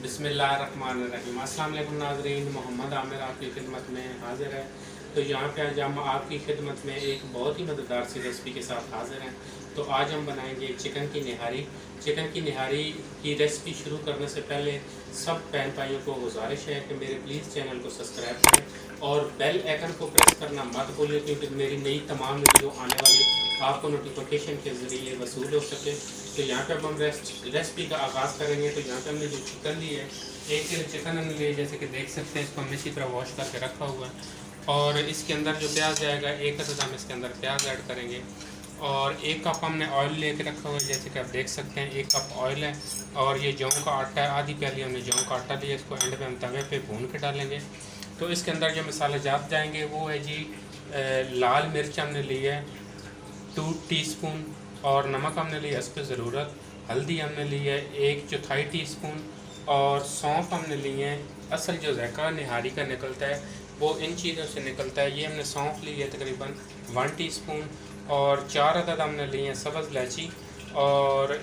बिस्मिल्लाहिर्रहमानिर्रहीम। अस्सलाम वालेकुम नाज़रीन, मोहम्मद आमिर आपकी खिदमत में हाज़िर है। तो यहाँ पे आज हम आपकी खिदमत में एक बहुत ही मज़ेदार सी रेसिपी के साथ हाज़िर हैं। तो आज हम बनाएंगे चिकन की निहारी। चिकन की निहारी की रेसिपी शुरू करने से पहले सब बहन भाइयों को गुजारिश है कि मेरे प्लीज़ चैनल को सब्सक्राइब करें और बेल आइकन को प्रेस करना मत भूलिए, क्योंकि मेरी नई तमाम वीडियो आने वाली आपको नोटिफिकेशन के ज़रिए वसूल हो सके। तो यहाँ पे अब हम रेसिपी का आगाज़ करेंगे। तो यहाँ पे हमने जो चिकन ली है, 1 किलो चिकन हमने लिए, जैसे कि देख सकते हैं। इसको हमने इसी तरह वॉश करके रखा हुआ है। और इसके अंदर जो प्याज जाएगा, 1 अदद हम इसके अंदर प्याज ऐड करेंगे। और 1 कप हमने ऑयल लेके रखा हुआ है, जैसे कि आप देख सकते हैं 1 कप ऑयल है। और ये जौ का आटा है, आधी प्याली हमने जौ का आटा लिया। इसको एंड पे हम तवे पे भून के डालेंगे। तो इसके अंदर जो मसाले जात जाएंगे वो है जी, लाल मिर्च हमने ली है 2 टीस्पून, और नमक हमने लिया इस पर ज़रूरत। हल्दी हमने ली है 1/4 टीस्पून, और सौंफ हमने ली है। असल जो ज़ायका निहारी का निकलता है वो इन चीज़ों से निकलता है। ये हमने सौंफ ली है तकरीबन 1 टीस्पून, और 4 अदद हमने ली है सब्ज़ इलायची, और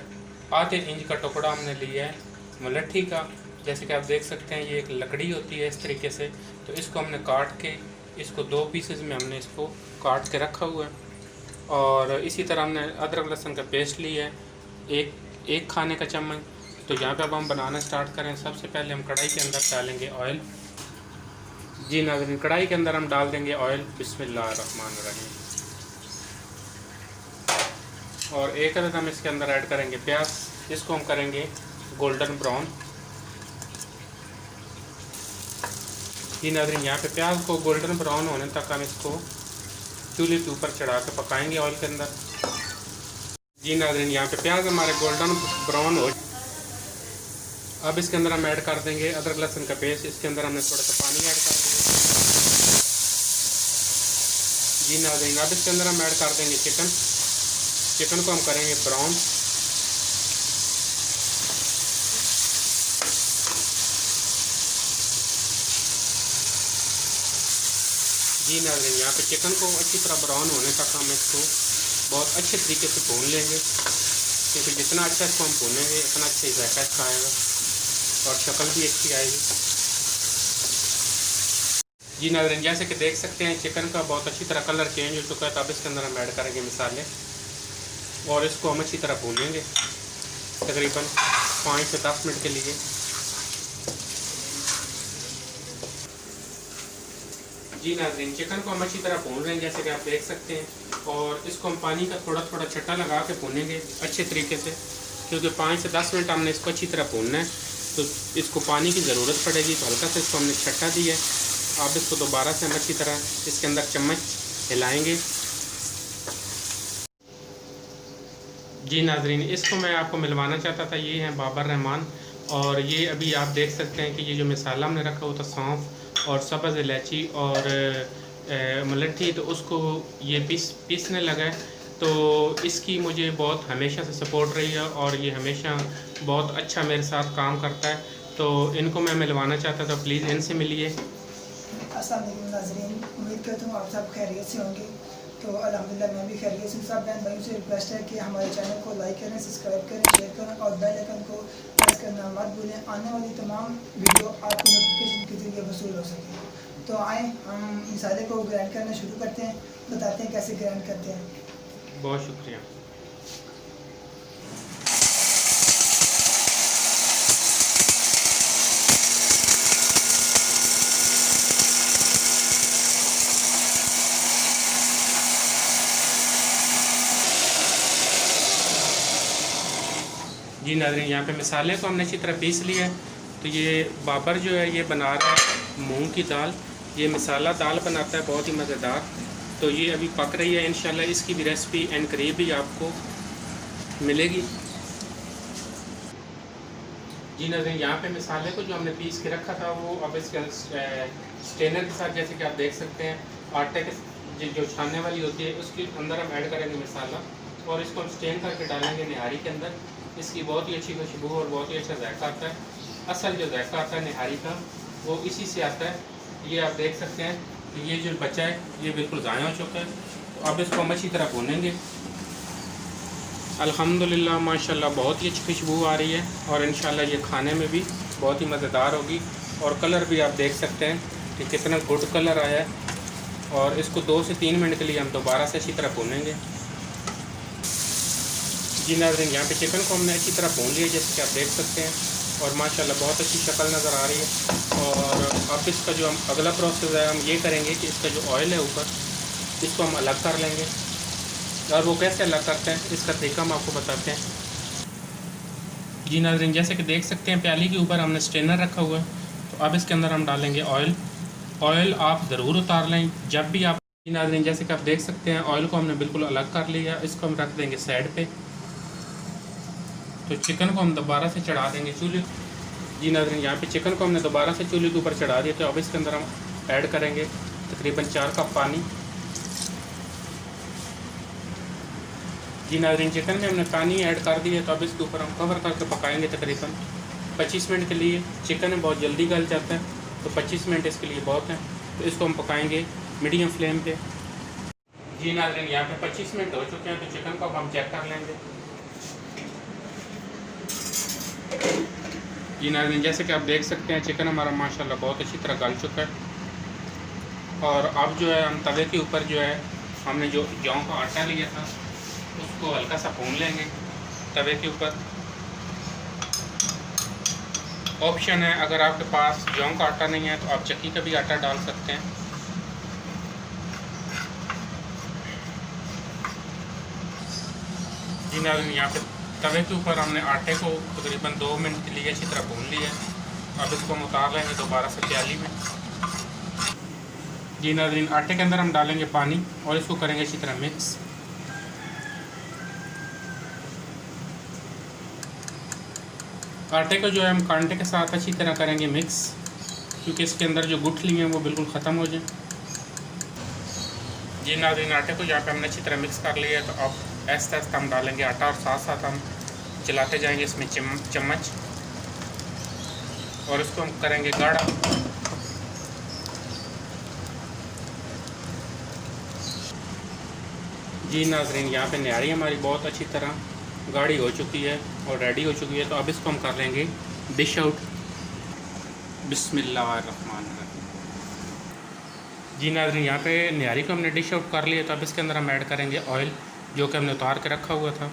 आधे इंच का टुकड़ा हमने लिया है मुलट्ठी का। जैसे कि आप देख सकते हैं ये एक लकड़ी होती है इस तरीके से। तो इसको हमने काट के, इसको 2 पीसेस में हमने इसको काट के रखा हुआ है। और इसी तरह हमने अदरक लहसुन का पेस्ट लिया है एक खाने का चम्मच। तो यहाँ पे अब हम बनाना स्टार्ट करें। सबसे पहले हम कढ़ाई के अंदर डालेंगे ऑयल। जी नाज़रीन, कढ़ाई के अंदर हम डाल देंगे ऑयल। बिस्मिल्लाहिर्रहमानिर्रहीम। और 1 अदद हम इसके अंदर ऐड करेंगे प्याज। इसको हम करेंगे गोल्डन ब्राउन। जी नाज़रीन, यहाँ पे प्याज को गोल्डन ब्राउन होने तक हम इसको चूल्हे के ऊपर चढ़ा के पकाएंगे ऑयल के अंदर। जी नाज़रीन, यहाँ पे प्याज हमारे गोल्डन ब्राउन हो। अब इसके अंदर हम ऐड कर देंगे अदरक लहसुन का पेस्ट। इसके अंदर हमने थोड़ा सा पानी ऐड कर दिया। जी नाज़रीन, अब इसके अंदर हम ऐड कर देंगे चिकन को हम करेंगे ब्राउन। जी नाज़रीन, यहाँ पे चिकन को अच्छी तरह ब्राउन होने तक हम इसको बहुत अच्छे तरीके से भून लेंगे, क्योंकि जितना अच्छा इसको हम भूनेंगे उतना अच्छा जायका इसका आएगा और शक्ल भी अच्छी आएगी। जी नाज़रीन, जैसे कि देख सकते हैं चिकन का बहुत अच्छी तरह कलर चेंज हो चुका है। तो अब इसके अंदर हम ऐड करेंगे मसाले, और इसको हम अच्छी तरह भूनेंगे तकरीबन 5 से 10 मिनट के लिए। जी नाज़रीन, चिकन को हम अच्छी तरह भून रहे हैं, जैसे कि आप देख सकते हैं। और इसको हम पानी का थोड़ा थोड़ा छट्टा लगा के भूनेंगे अच्छे तरीके से, क्योंकि 5 से 10 मिनट हमने इसको अच्छी तरह भूनना है। तो इसको पानी की ज़रूरत पड़ेगी। तो हल्का से इसको हमने छट्टा दिया है। अब इसको दोबारा से हम अच्छी तरह इसके अंदर चम्मच हिलाएंगे। जी नाज़रीन, इसको मैं आपको मिलवाना चाहता था। ये हैं बाबर रहमान, और ये अभी आप देख सकते हैं कि ये जो मसाला हमने रखा हुआ था सौंफ और सब्ज़ इलायची और मुलट्ठी, तो उसको ये पीसने लगा है। तो इसकी मुझे बहुत हमेशा से सपोर्ट रही है, और ये हमेशा बहुत अच्छा मेरे साथ काम करता है। तो इनको मैं मिलवाना चाहता था, प्लीज़ इनसे मिलिए। अस्सलाम वालेकुम नाज़रीन, उम्मीद करता हूँ आप सब खैरियत से होंगे। तो अल्हम्दुलिल्लाह मैं भी खैरियत से। सब बहन भाइयों से रिक्वेस्ट है कि हमारे चैनल को लाइक करें, सब्सक्राइब करें, शेयर करें और बेल आइकन को प्रेस करना मत भूलें, आने वाली तमाम वीडियो आपको नोटिफिकेशन के जरिए वसूल हो सके। तो आए हम मसाले को ग्राइंड करना शुरू करते हैं, बताते हैं कैसे ग्राइंड करते हैं। बहुत शुक्रिया। जी नाज़रीन, यहाँ पे मसाले को हमने अच्छी तरह पीस लिया है। तो ये बाबर जो है ये बना रहा है मूंग की दाल। ये मसाला दाल बनाता है बहुत ही मज़ेदार। तो ये अभी पक रही है। इंशाल्लाह इसकी भी रेसिपी एंड करीब ही आपको मिलेगी। जी नाज़रीन, यहाँ पे मसाले को जो हमने पीस के रखा था वो अब इसके स्टेनर के साथ, जैसे कि आप देख सकते हैं, आटे के जो छानने वाली होती है उसके अंदर हम ऐड करेंगे मसाला, और इसको हम स्टेन करके डालेंगे निहारी के अंदर। इसकी बहुत ही अच्छी खुशबू और बहुत ही अच्छा जायका आता है। असल जो जायका आता है निहारी का वो इसी से आता है। ये आप देख सकते हैं कि ये जो बचा है ये बिल्कुल ज़ाया हो चुका है। तो अब इसको हम अच्छी तरह भूनेंगे। अल्हम्दुलिल्लाह माशाल्लाह बहुत ही अच्छी खुशबू आ रही है, और इंशाल्लाह ये खाने में भी बहुत ही मज़ेदार होगी। और कलर भी आप देख सकते हैं कि कितना गुड कलर आया है। और इसको 2 से 3 मिनट के लिए हम दोबारा से अच्छी तरह भूनेंगे। जी नाज़रीन, यहाँ पे चिकन को हमने अच्छी तरह भून लिया जैसे कि आप देख सकते हैं। और माशाल्लाह बहुत अच्छी शक्ल नज़र आ रही है। और अब इसका जो हम अगला प्रोसेस है हम ये करेंगे कि इसका जो ऑयल है ऊपर, इसको हम अलग कर लेंगे। और वो कैसे अलग करते हैं इसका तरीका हम आपको बताते हैं। जी नाज़रीन, जैसे कि देख सकते हैं प्याली के ऊपर हमने स्ट्रेनर रखा हुआ है। तो अब इसके अंदर हम डालेंगे ऑयल। ऑयल आप ज़रूर उतार लें जब भी आप। जी नाज़रीन, जैसे कि आप देख सकते हैं ऑयल को हमने बिल्कुल अलग कर लिया। इसको हम रख देंगे साइड पे। तो चिकन को हम दोबारा से चढ़ा देंगे चूल्हे। जी नाज़रीन, यहाँ पे चिकन को हमने दोबारा से चूल्हे के ऊपर चढ़ा दिया। तो अब इसके अंदर हम ऐड करेंगे तकरीबन 4 कप पानी। जी नाज़रीन, चिकन में हमने पानी ऐड कर दिया। तो अब इसके ऊपर हम कवर करके पकाएंगे तकरीबन 25 मिनट के लिए। चिकन है बहुत जल्दी गल जाता है, तो 25 मिनट इसके लिए बहुत है। तो इसको हम पकाएंगे मीडियम फ्लेम पे। जी नाज़रीन, यहाँ पे 25 मिनट हो चुके हैं। तो चिकन को हम चेक कर लेंगे। जी नाज़रीन, जैसे कि आप देख सकते हैं चिकन हमारा माशाल्लाह बहुत अच्छी तरह गल चुका है। और अब जो है हम तवे के ऊपर जो है हमने जो जौ का आटा लिया था उसको हल्का सा भून लेंगे तवे के ऊपर। ऑप्शन है, अगर आपके पास जौ का आटा नहीं है तो आप चक्की का भी आटा डाल सकते हैं। जी नाज़रीन, यहाँ पे तवे के ऊपर हमने आटे को तकरीबन 2 मिनट के लिए अच्छी तरह भून लिया है। अब इसको हम उतार लेंगे दोबारा से प्याली में। जी नाज़रीन, आटे के अंदर हम डालेंगे पानी और इसको करेंगे अच्छी तरह मिक्स। आटे को जो है हम कांटे के साथ अच्छी तरह करेंगे मिक्स, क्योंकि इसके अंदर जो गुठली हैं वो बिल्कुल ख़त्म हो जाए। जी नाज़रीन, आटे को यहाँ पे हमने अच्छी तरह मिक्स कर लिया है। तो अब आहिस्ता आहिस्ता हम डालेंगे आटा और साथ साथ हम चलाते जाएंगे इसमें चम्मच। और इसको हम करेंगे गाढ़ा। जी नाज़रीन, यहाँ पे निहारी हमारी बहुत अच्छी तरह गाढ़ी हो चुकी है और रेडी हो चुकी है। तो अब इसको हम कर लेंगे डिश आउट। बिस्मिल्लाहिर्रहमानिर्रहीम। जी नाज़रीन, यहाँ पे निहारी को हमने डिश आउट कर लिया। तो अब इसके अंदर हम ऐड करेंगे ऑयल जो कि हमने उतार के रखा हुआ था।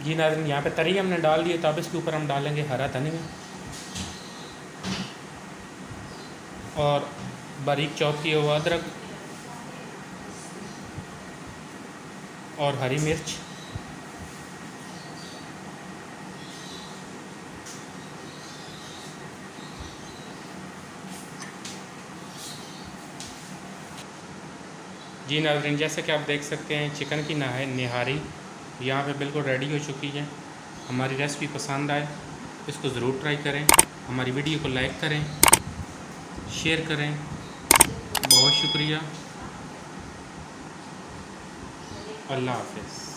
जी नाज़रीन, यहाँ पे तरी हमने डाल दिए। तो अब इसके ऊपर हम डालेंगे हरा धनिया और बारीक चॉप किया हुआ अदरक और हरी मिर्च। जी नाज़रीन, जैसे कि आप देख सकते हैं चिकन की निहारी यहाँ पे बिल्कुल रेडी हो चुकी है। हमारी रेसिपी पसंद आए इसको ज़रूर ट्राई करें। हमारी वीडियो को लाइक करें, शेयर करें। बहुत शुक्रिया। अल्लाह हाफ़िज़।